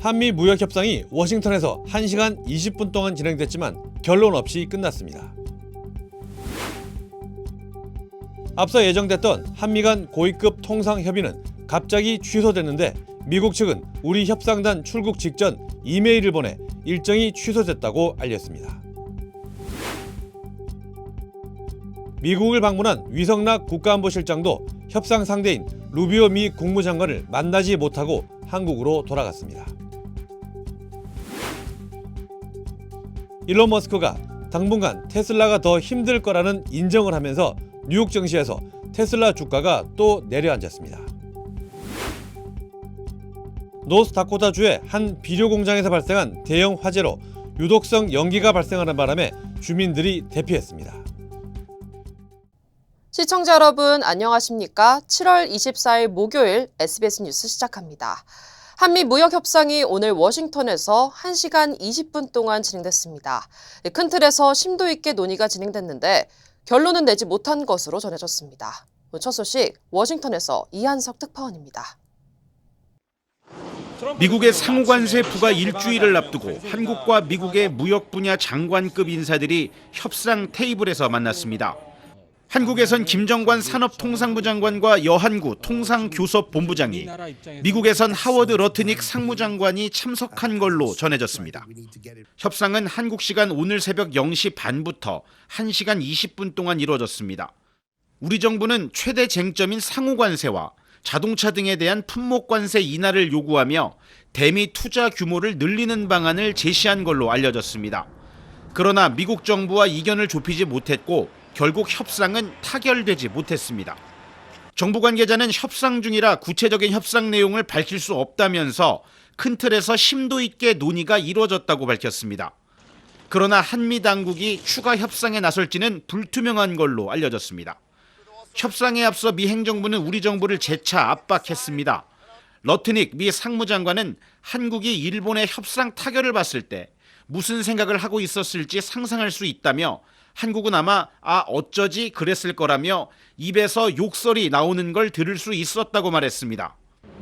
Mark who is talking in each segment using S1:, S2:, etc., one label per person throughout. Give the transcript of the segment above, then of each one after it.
S1: 한미 무역 협상이 워싱턴에서 1시간 20분 동안 진행됐지만 결론 없이 끝났습니다. 앞서 예정됐던 한미 간 고위급 통상 협의는 갑자기 취소됐는데 미국 측은 우리 협상단 출국 직전 이메일을 보내 일정이 취소됐다고 알렸습니다. 미국을 방문한 위성락 국가안보실장도 협상 상대인 루비오 미 국무장관을 만나지 못하고 한국으로 돌아갔습니다. 일론 머스크가 당분간 테슬라가 더 힘들 거라는 인정을 하면서 뉴욕 증시에서 테슬라 주가가 또 내려앉았습니다. 노스다코타주의 한 비료 공장에서 발생한 대형 화재로 유독성 연기가 발생하는 바람에 주민들이 대피했습니다.
S2: 시청자 여러분 안녕하십니까? 7월 24일 목요일 SBS 뉴스 시작합니다. 한미 무역 협상이 오늘 워싱턴에서 1시간 20분 동안 진행됐습니다. 큰 틀에서 심도 있게 논의가 진행됐는데 결론은 내지 못한 것으로 전해졌습니다. 첫 소식 워싱턴에서 이한석 특파원입니다.
S3: 미국의 상호관세 부과 일주일을 앞두고 한국과 미국의 무역 분야 장관급 인사들이 협상 테이블에서 만났습니다. 한국에선 김정관 산업통상부 장관과 여한구 통상교섭본부장이, 미국에선 하워드 러트닉 상무장관이 참석한 걸로 전해졌습니다. 협상은 한국 시간 오늘 새벽 0시 반부터 1시간 20분 동안 이루어졌습니다. 우리 정부는 최대 쟁점인 상호관세와 자동차 등에 대한 품목관세 인하를 요구하며 대미 투자 규모를 늘리는 방안을 제시한 걸로 알려졌습니다. 그러나 미국 정부와 이견을 좁히지 못했고 결국 협상은 타결되지 못했습니다. 정부 관계자는 협상 중이라 구체적인 협상 내용을 밝힐 수 없다면서 큰 틀에서 심도 있게 논의가 이루어졌다고 밝혔습니다. 그러나 한미 당국이 추가 협상에 나설지는 불투명한 걸로 알려졌습니다. 협상에 앞서 미 행정부는 우리 정부를 재차 압박했습니다. 러트닉 미 상무장관은 한국이 일본의 협상 타결을 봤을 때 무슨 생각을 하고 있었을지 상상할 수 있다며 한국은 아마 어쩌지 그랬을 거라며 입에서 욕설이 나오는 걸 들을 수 있었다고 말했습니다.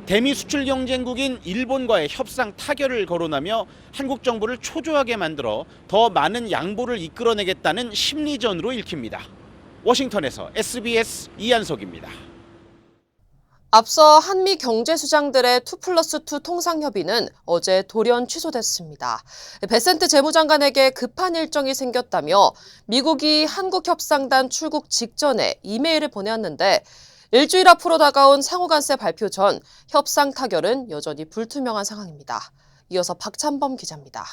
S3: 대미 수출 경쟁국인 일본과의 협상 타결을 거론하며 한국 정부를 초조하게 만들어 더 많은 양보를 이끌어내겠다는 심리전으로 읽힙니다. 워싱턴에서 SBS 이한석입니다.
S2: 앞서 한미 경제수장들의 2+2 통상협의는 어제 돌연 취소됐습니다. 베센트 재무장관에게 급한 일정이 생겼다며 미국이 한국협상단 출국 직전에 이메일을 보내왔는데 일주일 앞으로 다가온 상호관세 발표 전 협상 타결은 여전히 불투명한 상황입니다. 이어서 박찬범 기자입니다.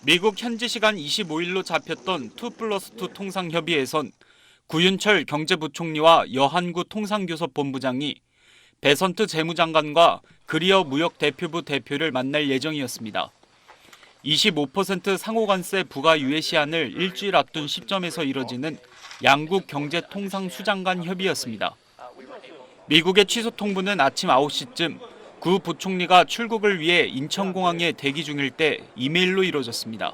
S4: 미국 현지 시간 25일로 잡혔던 2+2 통상협의에선 구윤철 경제부총리와 여한구 통상교섭본부장이 베선트 재무장관과 그리어 무역대표부 대표를 만날 예정이었습니다. 25% 상호관세 부과 유예 시한을 일주일 앞둔 시점에서 이뤄지는 양국 경제통상수장간 협의였습니다. 미국의 취소 통보는 아침 9시쯤 구 부총리가 출국을 위해 인천공항에 대기 중일 때 이메일로 이뤄졌습니다.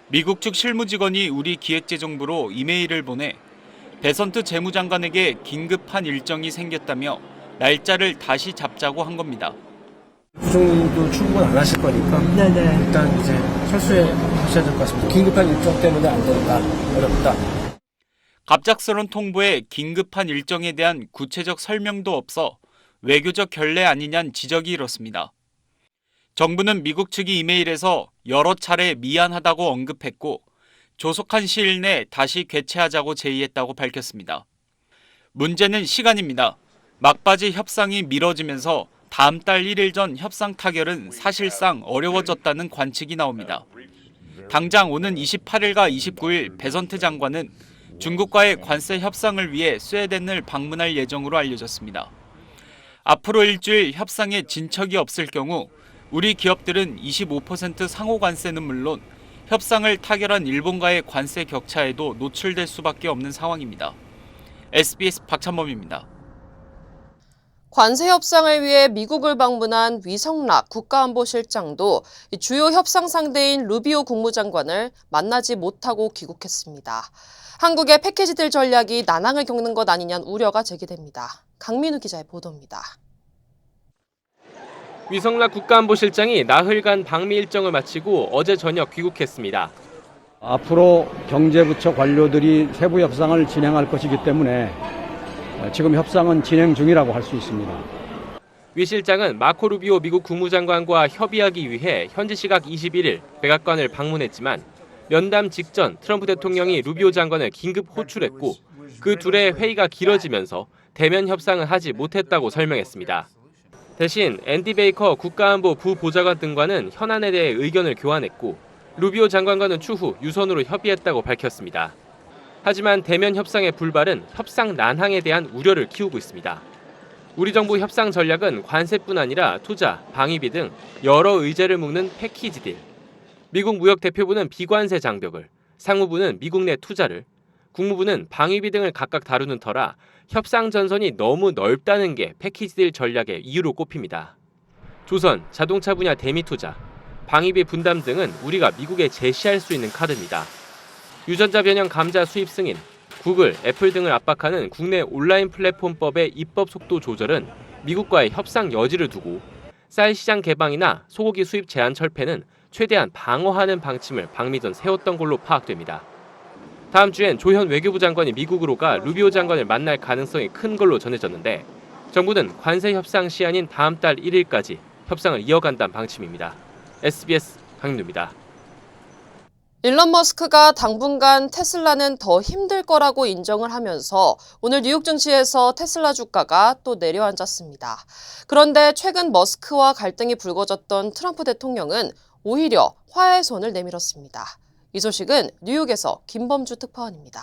S4: 미국 측 실무직원이 우리 기획재정부로 이메일을 보내 베선트 재무장관에게 긴급한 일정이 생겼다며 날짜를 다시 잡자고 한 겁니다.
S5: 부총리도 출국은 안 하실 거니까 일단 이제 철수해 하셔야 될 것 같습니다. 긴급한 일정 때문에 안 된다. 어렵다.
S4: 갑작스런 통보에 긴급한 일정에 대한 구체적 설명도 없어 외교적 결례 아니냐는 지적이 일었습니다. 정부는 미국 측이 이메일에서 여러 차례 미안하다고 언급했고 조속한 시일 내 다시 개최하자고 제의했다고 밝혔습니다. 문제는 시간입니다. 막바지 협상이 미뤄지면서 다음 달 1일 전 협상 타결은 사실상 어려워졌다는 관측이 나옵니다. 당장 오는 28일과 29일 베선트 장관은 중국과의 관세 협상을 위해 스웨덴을 방문할 예정으로 알려졌습니다. 앞으로 일주일 협상에 진척이 없을 경우 우리 기업들은 25% 상호 관세는 물론 협상을 타결한 일본과의 관세 격차에도 노출될 수밖에 없는 상황입니다. SBS 박찬범입니다.
S2: 관세 협상을 위해 미국을 방문한 위성락 국가안보실장도 주요 협상 상대인 루비오 국무장관을 만나지 못하고 귀국했습니다. 한국의 패키지딜 전략이 난항을 겪는 것 아니냐는 우려가 제기됩니다. 강민우 기자의 보도입니다.
S6: 위성락 국가안보실장이 나흘간 방미 일정을 마치고 어제 저녁 귀국했습니다.
S7: 앞으로 경제부처 관료들이 세부 협상을 진행할 것이기 때문에 지금 협상은 진행 중이라고 할 수 있습니다.
S6: 위 실장은 마코 루비오 미국 국무장관과 협의하기 위해 현지 시각 21일 백악관을 방문했지만 면담 직전 트럼프 대통령이 루비오 장관을 긴급 호출했고 그 둘의 회의가 길어지면서 대면 협상을 하지 못했다고 설명했습니다. 대신 앤디 베이커 국가안보 부보좌관 등과는 현안에 대해 의견을 교환했고 루비오 장관과는 추후 유선으로 협의했다고 밝혔습니다. 하지만 대면 협상의 불발은 협상 난항에 대한 우려를 키우고 있습니다. 우리 정부 협상 전략은 관세뿐 아니라 투자, 방위비 등 여러 의제를 묶는 패키지 딜. 미국 무역대표부는 비관세 장벽을, 상무부는 미국 내 투자를, 국무부는 방위비 등을 각각 다루는 터라 협상 전선이 너무 넓다는 게 패키지 딜 전략의 이유로 꼽힙니다. 조선, 자동차 분야 대미 투자, 방위비 분담 등은 우리가 미국에 제시할 수 있는 카드입니다. 유전자 변형 감자 수입 승인, 구글, 애플 등을 압박하는 국내 온라인 플랫폼법의 입법 속도 조절은 미국과의 협상 여지를 두고 쌀 시장 개방이나 소고기 수입 제한 철폐는 최대한 방어하는 방침을 방미 전 세웠던 걸로 파악됩니다. 다음 주엔 조현 외교부 장관이 미국으로 가 루비오 장관을 만날 가능성이 큰 걸로 전해졌는데 정부는 관세 협상 시한인 다음 달 1일까지 협상을 이어간다는 방침입니다. SBS 강민우입니다.
S2: 일론 머스크가 당분간 테슬라는 더 힘들 거라고 인정을 하면서 오늘 뉴욕 증시에서 테슬라 주가가 또 내려앉았습니다. 그런데 최근 머스크와 갈등이 불거졌던 트럼프 대통령은 오히려 화해의 손을 내밀었습니다. 이 소식은 뉴욕에서 김범주 특파원입니다.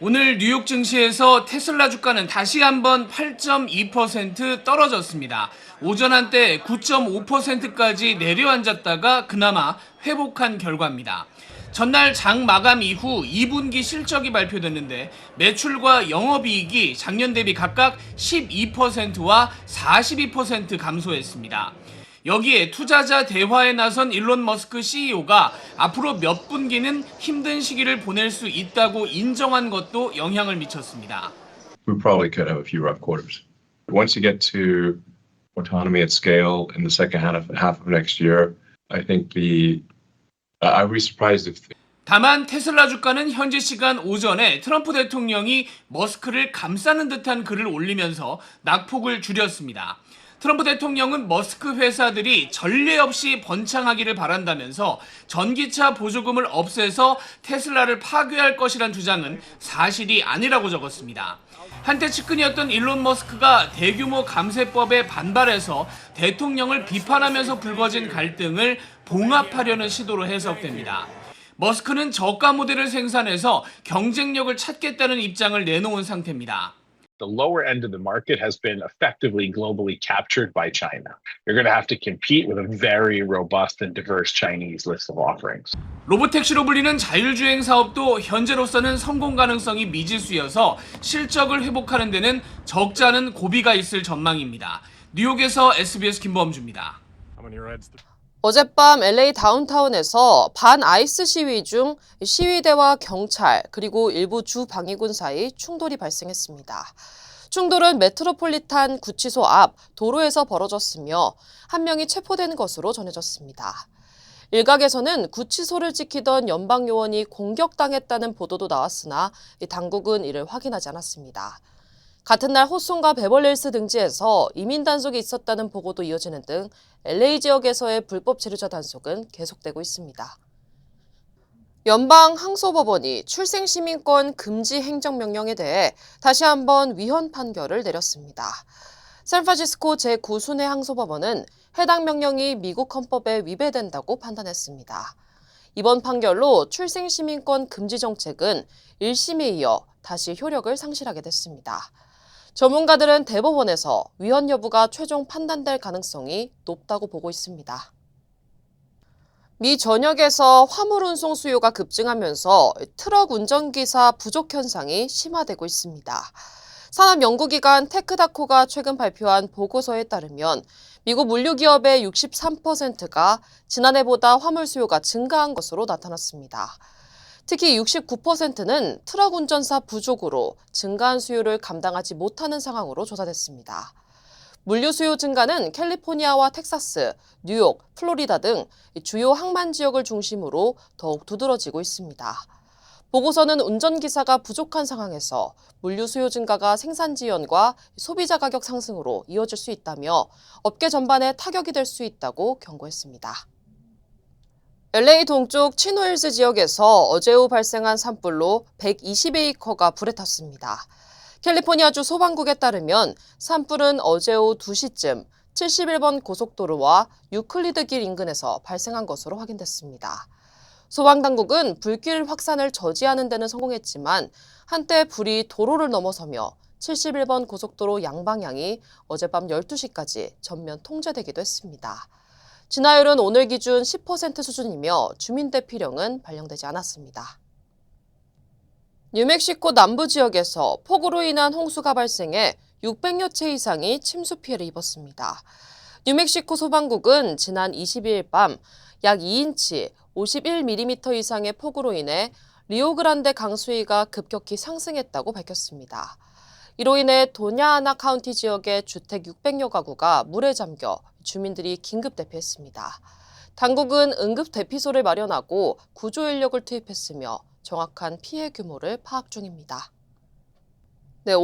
S8: 오늘 뉴욕 증시에서 테슬라 주가는 다시 한번 8.2% 떨어졌습니다. 오전 한때 9.5%까지 내려앉았다가 그나마 회복한 결과입니다. 전날 장 마감 이후 2분기 실적이 발표됐는데 매출과 영업이익이 작년 대비 각각 12%와 42% 감소했습니다. 여기에 투자자 대화에 나선 일론 머스크 CEO가 앞으로 몇 분기는 힘든 시기를 보낼 수 있다고 인정한 것도 영향을 미쳤습니다.
S9: We probably could have a few rough quarters. Once you get to autonomy at scale in the second half of next year, I think I'd be surprised if.
S8: 다만 테슬라 주가는 현지 시간 오전에 트럼프 대통령이 머스크를 감싸는 듯한 글을 올리면서 낙폭을 줄였습니다. 트럼프 대통령은 머스크 회사들이 전례 없이 번창하기를 바란다면서 전기차 보조금을 없애서 테슬라를 파괴할 것이란 주장은 사실이 아니라고 적었습니다. 한때 측근이었던 일론 머스크가 대규모 감세법에 반발해서 대통령을 비판하면서 불거진 갈등을 봉합하려는 시도로 해석됩니다. 머스크는 저가 모델을 생산해서 경쟁력을 찾겠다는 입장을 내놓은 상태입니다.
S10: The lower end of the market has been effectively globally captured by China. You're going to have to compete with a very robust and diverse Chinese list of offerings.
S8: 로봇택시로 불리는 자율주행 사업도 현재로서는 성공 가능성이 미지수여서 실적을 회복하는 데는 적지 않은 고비가 있을 전망입니다. 뉴욕에서 SBS 김범주입니다.
S2: 어젯밤 LA 다운타운에서 반아이스 시위 중 시위대와 경찰 그리고 일부 주방위군 사이 충돌이 발생했습니다. 충돌은 메트로폴리탄 구치소 앞 도로에서 벌어졌으며 한 명이 체포된 것으로 전해졌습니다. 일각에서는 구치소를 지키던 연방요원이 공격당했다는 보도도 나왔으나 당국은 이를 확인하지 않았습니다. 같은 날 호송과 베벌리힐스 등지에서 이민 단속이 있었다는 보고도 이어지는 등 LA 지역에서의 불법 체류자 단속은 계속되고 있습니다. 연방 항소법원이 출생시민권 금지 행정명령에 대해 다시 한번 위헌 판결을 내렸습니다. 샌프란시스코 제9순회 항소법원은 해당 명령이 미국 헌법에 위배된다고 판단했습니다. 이번 판결로 출생시민권 금지 정책은 1심에 이어 다시 효력을 상실하게 됐습니다. 전문가들은 대법원에서 위헌 여부가 최종 판단될 가능성이 높다고 보고 있습니다. 미 전역에서 화물 운송 수요가 급증하면서 트럭 운전기사 부족 현상이 심화되고 있습니다. 산업연구기관 테크다코가 최근 발표한 보고서에 따르면 미국 물류기업의 63%가 지난해보다 화물 수요가 증가한 것으로 나타났습니다. 특히 69%는 트럭 운전사 부족으로 증가한 수요를 감당하지 못하는 상황으로 조사됐습니다. 물류 수요 증가는 캘리포니아와 텍사스, 뉴욕, 플로리다 등 주요 항만 지역을 중심으로 더욱 두드러지고 있습니다. 보고서는 운전기사가 부족한 상황에서 물류 수요 증가가 생산 지연과 소비자 가격 상승으로 이어질 수 있다며 업계 전반에 타격이 될 수 있다고 경고했습니다. LA 동쪽 치노힐스 지역에서 어제 오후 발생한 산불로 120에이커가 불에 탔습니다. 캘리포니아주 소방국에 따르면 산불은 어제 오후 2시쯤 71번 고속도로와 유클리드 길 인근에서 발생한 것으로 확인됐습니다. 소방당국은 불길 확산을 저지하는 데는 성공했지만 한때 불이 도로를 넘어서며 71번 고속도로 양방향이 어젯밤 12시까지 전면 통제되기도 했습니다. 진화율은 오늘 기준 10% 수준이며 주민 대피령은 발령되지 않았습니다. 뉴멕시코 남부 지역에서 폭우로 인한 홍수가 발생해 600여 채 이상이 침수 피해를 입었습니다. 뉴멕시코 소방국은 지난 22일 밤 약 2인치 51mm 이상의 폭우로 인해 리오그란데 강수위가 급격히 상승했다고 밝혔습니다. 이로 인해 도냐아나 카운티 지역의 주택 600여 가구가 물에 잠겨 주민들이 긴급 대피했습니다. 당국은 응급 대피소를 마련하고 구조 인력을 투입했으며 정확한 피해 규모를 파악 중입니다.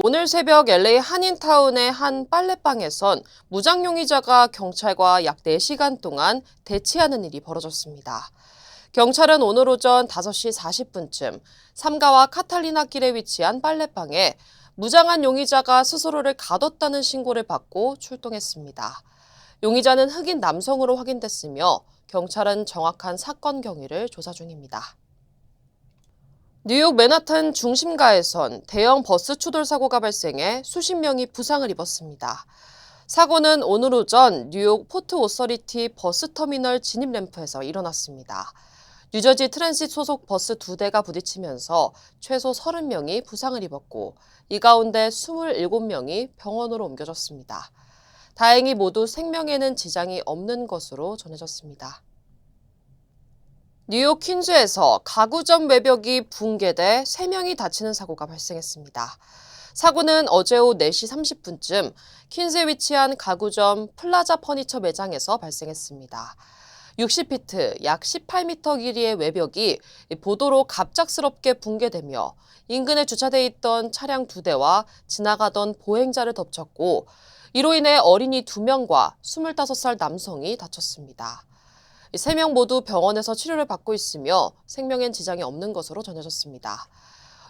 S2: 오늘 새벽 LA 한인타운의 한 빨래방에선 무장 용의자가 경찰과 약 4시간 동안 대치하는 일이 벌어졌습니다. 경찰은 오늘 오전 5시 40분쯤 삼가와 카탈리나 길에 위치한 빨래방에 무장한 용의자가 스스로를 가뒀다는 신고를 받고 출동했습니다. 용의자는 흑인 남성으로 확인됐으며 경찰은 정확한 사건 경위를 조사 중입니다. 뉴욕 맨하탄 중심가에선 대형 버스 추돌 사고가 발생해 수십 명이 부상을 입었습니다. 사고는 오늘 오전 뉴욕 포트 오서리티 버스터미널 진입 램프에서 일어났습니다. 뉴저지 트랜sit 소속 버스 2대가 부딪히면서 최소 30명이 부상을 입었고 이 가운데 27명이 병원으로 옮겨졌습니다. 다행히 모두 생명에는 지장이 없는 것으로 전해졌습니다. 뉴욕 퀸즈에서 가구점 외벽이 붕괴돼 3명이 다치는 사고가 발생했습니다. 사고는 어제 오후 4시 30분쯤 퀸즈에 위치한 가구점 플라자 퍼니처 매장에서 발생했습니다. 60피트, 약 18m 길이의 외벽이 보도로 갑작스럽게 붕괴되며 인근에 주차돼 있던 차량 2대와 지나가던 보행자를 덮쳤고 이로 인해 어린이 2명과 25살 남성이 다쳤습니다. 3명 모두 병원에서 치료를 받고 있으며 생명엔 지장이 없는 것으로 전해졌습니다.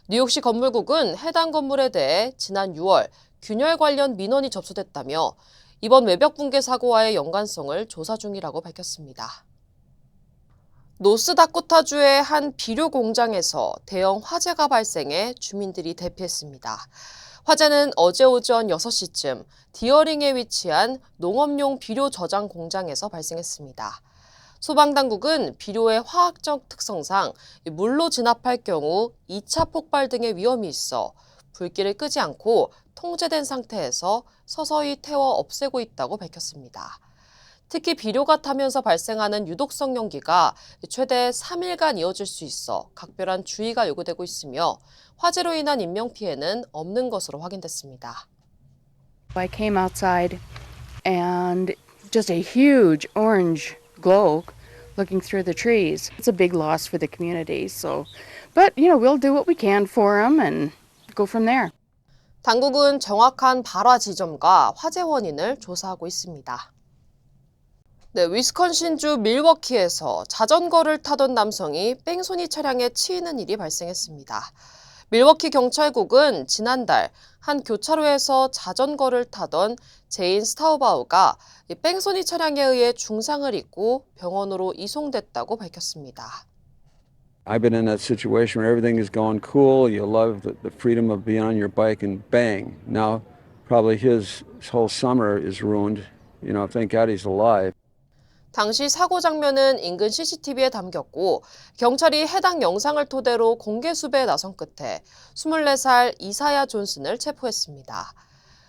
S2: 뉴욕시 건물국은 해당 건물에 대해 지난 6월 균열 관련 민원이 접수됐다며 이번 외벽 붕괴 사고와의 연관성을 조사 중이라고 밝혔습니다. 노스다코타주의 한 비료 공장에서 대형 화재가 발생해 주민들이 대피했습니다. 화재는 어제 오전 6시쯤 디어링에 위치한 농업용 비료 저장 공장에서 발생했습니다. 소방당국은 비료의 화학적 특성상 물로 진압할 경우 2차 폭발 등의 위험이 있어 불길을 끄지 않고 통제된 상태에서 서서히 태워 없애고 있다고 밝혔습니다. 특히 비료가 타면서 발생하는 유독성 연기가 최대 3일간 이어질 수 있어 각별한 주의가 요구되고 있으며 화재로 인한 인명피해는 없는 것으로 확인됐습니다.
S11: I came outside and just a huge orange glow looking through the trees. It's a big loss for the community. But we'll do what we can for them and go from there.
S2: 당국은 정확한 발화 지점과 화재 원인을 조사하고 있습니다. 위스콘신주 밀워키에서 자전거를 타던 남성이 뺑소니 차량에 치이는 일이 발생했습니다. 밀워키 경찰국은 지난달 한 교차로에서 자전거를 타던 제인 스타우바우가 뺑소니 차량에 의해 중상을 입고 병원으로 이송됐다고 밝혔습니다.
S7: I've been in that situation where everything is going cool. You love the freedom of being on your bike and bang. Now probably his whole summer is ruined. Thank God he's alive.
S2: 당시 사고 장면은 인근 CCTV에 담겼고 경찰이 해당 영상을 토대로 공개 수배에 나선 끝에 24살 이사야 존슨을 체포했습니다.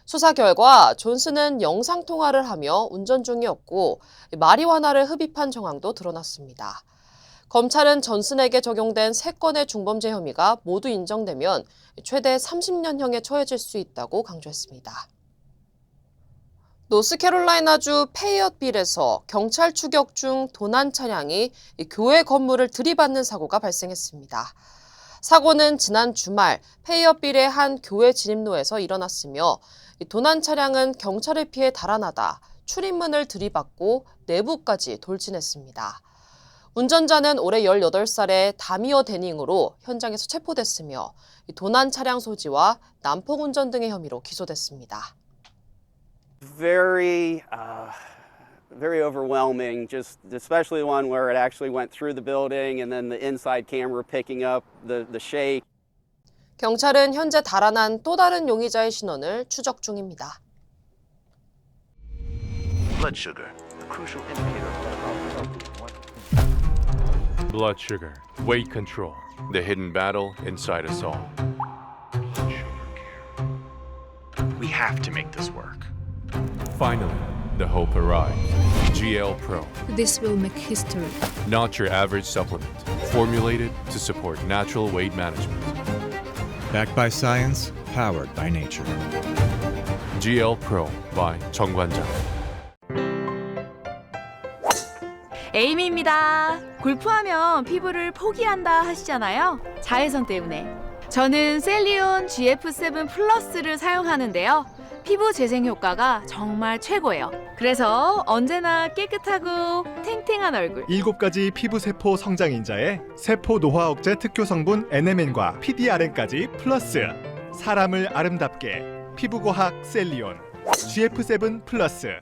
S2: 수사 결과 존슨은 영상통화를 하며 운전 중이었고 마리화나를 흡입한 정황도 드러났습니다. 검찰은 존슨에게 적용된 3건의 중범죄 혐의가 모두 인정되면 최대 30년형에 처해질 수 있다고 강조했습니다. 노스캐롤라이나주 페이어빌에서 경찰 추격 중 도난 차량이 교회 건물을 들이받는 사고가 발생했습니다. 사고는 지난 주말 페이어빌의 한 교회 진입로에서 일어났으며 도난 차량은 경찰을 피해 달아나다 출입문을 들이받고 내부까지 돌진했습니다. 운전자는 올해 18살의 다미어 데닝으로 현장에서 체포됐으며 도난 차량 소지와 난폭 운전 등의 혐의로 기소됐습니다.
S12: Very overwhelming, just especially the one where it actually went through the building and then the inside camera picking up the shake.
S2: 경찰은 현재 달아난 또 다른 용의자의 신원을 추적 중입니다.
S13: Blood sugar, a crucial indicator
S14: Blood sugar, weight control, the hidden battle inside us all.
S13: We have to make this work.
S14: Finally, the hope arrives. GL Pro,
S15: This will make history.
S14: not your average supplement, formulated to support natural weight management.
S16: Backed by science, powered by nature.
S14: GL Pro by 정관장.
S15: 에이미입니다. 골프하면 피부를 포기한다 하시잖아요. 자외선 때문에. 저는 셀리온 GF7 플러스를 사용하는데요. 피부 재생 효과가 정말 최고예요. 그래서 언제나 깨끗하고 탱탱한 얼굴.
S17: 7가지 피부세포 성장인자에 세포 노화 억제 특효 성분 NMN과 PDRN까지 플러스. 사람을 아름답게 피부과학 셀리온 GF7 플러스.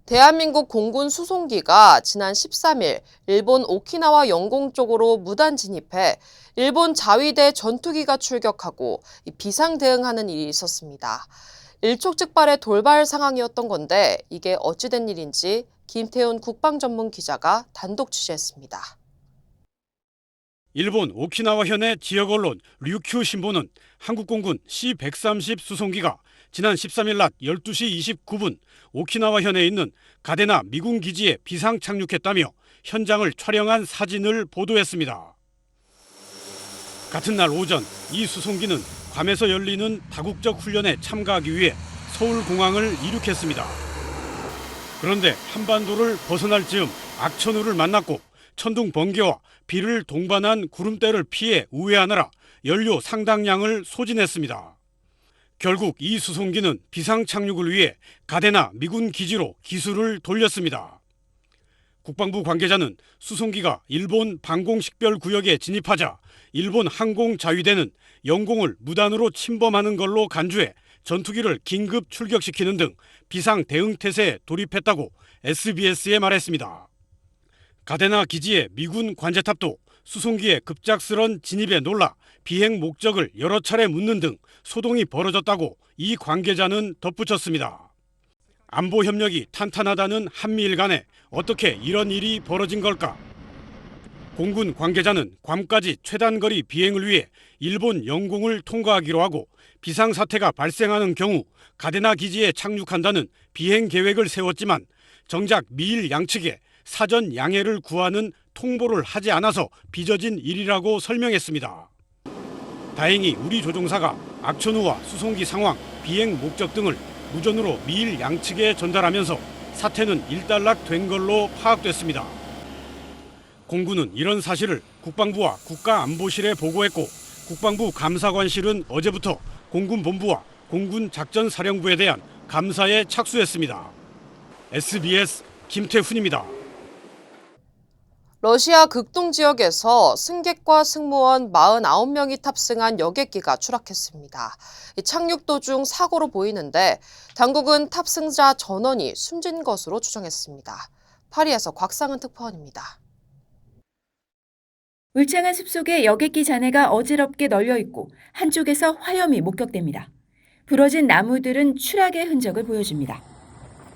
S2: 대한민국 공군 수송기가 지난 13일 일본 오키나와 영공 쪽으로 무단 진입해 일본 자위대 전투기가 출격하고 비상 대응하는 일이 있었습니다. 일촉즉발의 돌발 상황이었던 건데 이게 어찌된 일인지 김태훈 국방전문 기자가 단독 취재했습니다.
S18: 일본 오키나와 현의 지역 언론 류큐 신보는 한국공군 C-130 수송기가 지난 13일 낮 12시 29분 오키나와 현에 있는 가데나 미군 기지에 비상 착륙했다며 현장을 촬영한 사진을 보도했습니다. 같은 날 오전 이 수송기는 괌에서 열리는 다국적 훈련에 참가하기 위해 서울공항을 이륙했습니다. 그런데 한반도를 벗어날 즈음 악천후를 만났고 천둥 번개와 비를 동반한 구름대를 피해 우회하느라 연료 상당량을 소진했습니다. 결국 이 수송기는 비상 착륙을 위해 가데나 미군 기지로 기수를 돌렸습니다. 국방부 관계자는 수송기가 일본 방공식별 구역에 진입하자 일본 항공자위대는 영공을 무단으로 침범하는 걸로 간주해 전투기를 긴급 출격시키는 등 비상 대응 태세에 돌입했다고 SBS에 말했습니다. 가데나 기지의 미군 관제탑도 수송기의 급작스런 진입에 놀라 비행 목적을 여러 차례 묻는 등 소동이 벌어졌다고 이 관계자는 덧붙였습니다. 안보 협력이 탄탄하다는 한미일 간에 어떻게 이런 일이 벌어진 걸까? 공군 관계자는 괌까지 최단거리 비행을 위해 일본 영공을 통과하기로 하고 비상사태가 발생하는 경우 가데나 기지에 착륙한다는 비행 계획을 세웠지만 정작 미일 양측에 사전 양해를 구하는 통보를 하지 않아서 빚어진 일이라고 설명했습니다. 다행히 우리 조종사가 악천후와 수송기 상황, 비행 목적 등을 무전으로 미일 양측에 전달하면서 사태는 일단락된 걸로 파악됐습니다. 공군은 이런 사실을 국방부와 국가안보실에 보고했고 국방부 감사관실은 어제부터 공군본부와 공군작전사령부에 대한 감사에 착수했습니다. SBS 김태훈입니다.
S2: 러시아 극동 지역에서 승객과 승무원 49명이 탑승한 여객기가 추락했습니다. 착륙 도중 사고로 보이는데 당국은 탑승자 전원이 숨진 것으로 추정했습니다. 파리에서 곽상은 특파원입니다.
S19: 울창한 숲속에 여객기 잔해가 어지럽게 널려 있고 한쪽에서 화염이 목격됩니다. 부러진 나무들은 추락의 흔적을 보여줍니다.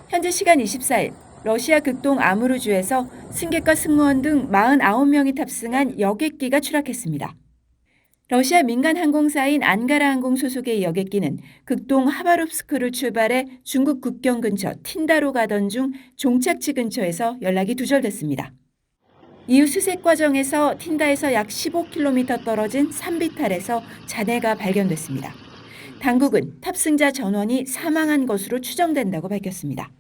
S19: 현재 시간 24일 러시아 극동 아무르주에서 승객과 승무원 등 49명이 탑승한 여객기가 추락했습니다. 러시아 민간 항공사인 안가라 항공 소속의 여객기는 극동 하바롭스크를 출발해 중국 국경 근처 틴다로 가던 중 종착지 근처에서 연락이 두절됐습니다. 이후 수색 과정에서 틴다에서 약 15km 떨어진 산비탈에서 잔해가 발견됐습니다. 당국은 탑승자 전원이 사망한 것으로 추정된다고 밝혔습니다.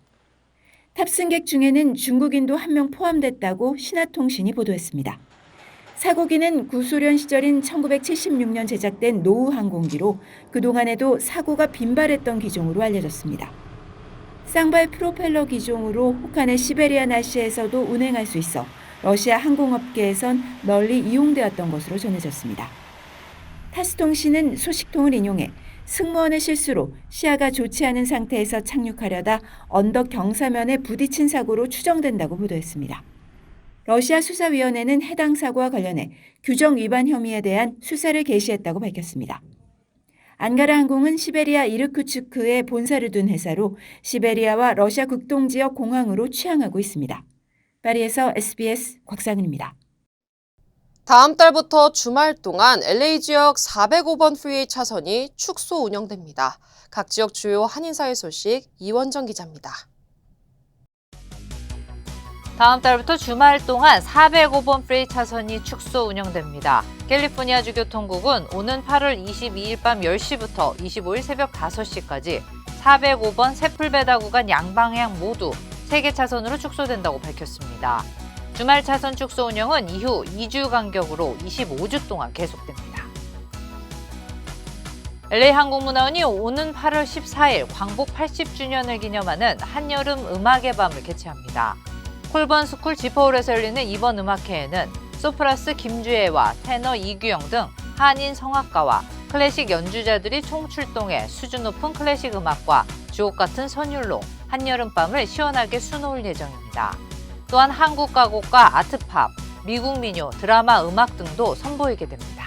S19: 탑승객 중에는 중국인도 1명 포함됐다고 신화통신이 보도했습니다. 사고기는 구소련 시절인 1976년 제작된 노후 항공기로 그동안에도 사고가 빈발했던 기종으로 알려졌습니다. 쌍발 프로펠러 기종으로 혹한의 시베리아 날씨에서도 운행할 수 있어 러시아 항공업계에선 널리 이용되었던 것으로 전해졌습니다. 타스통신은 소식통을 인용해 승무원의 실수로 시야가 좋지 않은 상태에서 착륙하려다 언덕 경사면에 부딪힌 사고로 추정된다고 보도했습니다. 러시아 수사위원회는 해당 사고와 관련해 규정 위반 혐의에 대한 수사를 개시했다고 밝혔습니다. 안가라 항공은 시베리아 이르쿠츠크에 본사를 둔 회사로 시베리아와 러시아 극동 지역 공항으로 취항하고 있습니다. 파리에서 SBS 곽상은입니다.
S2: 다음 달부터 주말 동안 LA 지역 405번 프리웨이 차선이 축소 운영됩니다. 각 지역 주요 한인사회 소식 이원정 기자입니다.
S20: 다음 달부터 주말 동안 405번 프리웨이 차선이 축소 운영됩니다. 캘리포니아주 교통국은 오는 8월 22일 밤 10시부터 25일 새벽 5시까지 405번 세풀베다 구간 양방향 모두 3개 차선으로 축소된다고 밝혔습니다. 주말 차선 축소 운영은 이후 2주 간격으로 25주 동안 계속됩니다. LA 항공문화원이 오는 8월 14일 광복 80주년을 기념하는 한여름 음악의 밤을 개최합니다. 콜번 스쿨 지퍼홀에서 열리는 이번 음악회에는 소프라스 김주혜와 테너 이규영 등 한인 성악가와 클래식 연주자들이 총출동해 수준 높은 클래식 음악과 주옥 같은 선율로 한여름밤을 시원하게 수놓을 예정입니다. 또한 한국 가곡과 아트팝, 미국 민요, 드라마 음악 등도 선보이게 됩니다.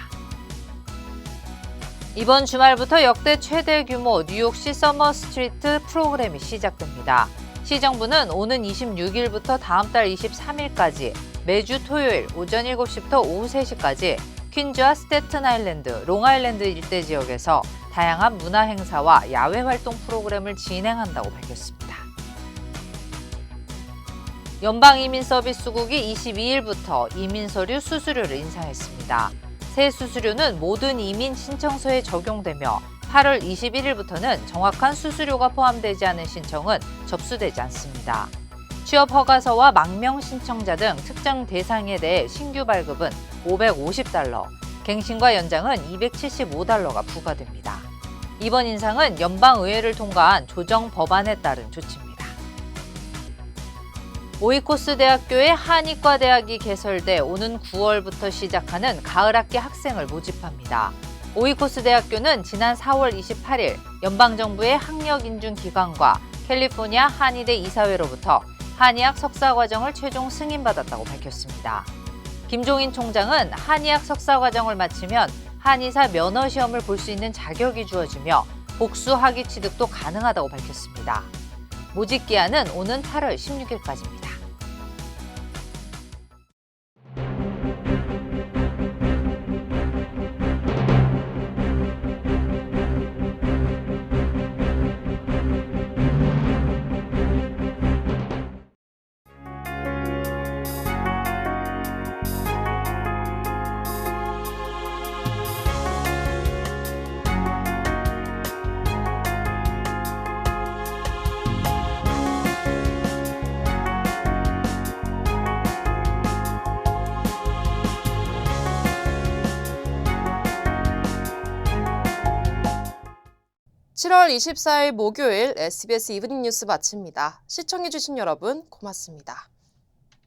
S20: 이번 주말부터 역대 최대 규모 뉴욕시 서머 스트리트 프로그램이 시작됩니다. 시정부는 오는 26일부터 다음 달 23일까지 매주 토요일 오전 7시부터 오후 3시까지 퀸즈와 스태튼 아일랜드, 롱아일랜드 일대 지역에서 다양한 문화 행사와 야외 활동 프로그램을 진행한다고 밝혔습니다. 연방이민서비스국이 22일부터 이민서류 수수료를 인상했습니다. 새 수수료는 모든 이민 신청서에 적용되며 8월 21일부터는 정확한 수수료가 포함되지 않은 신청은 접수되지 않습니다. 취업 허가서와 망명 신청자 등 특정 대상에 대해 신규 발급은 $550, 갱신과 연장은 $275가 부과됩니다. 이번 인상은 연방의회를 통과한 조정 법안에 따른 조치입니다. 오이코스 대학교의 한의과 대학이 개설돼 오는 9월부터 시작하는 가을학기 학생을 모집합니다. 오이코스 대학교는 지난 4월 28일 연방정부의 학력인준기관과 캘리포니아 한의대 이사회로부터 한의학 석사과정을 최종 승인받았다고 밝혔습니다. 김종인 총장은 한의학 석사과정을 마치면 한의사 면허시험을 볼 수 있는 자격이 주어지며 복수 학위 취득도 가능하다고 밝혔습니다. 모집 기한은 오는 8월 16일까지입니다.
S2: (7월 24일) 목요일 SBS 이브닝 뉴스 마칩니다. 시청해주신 여러분 고맙습니다.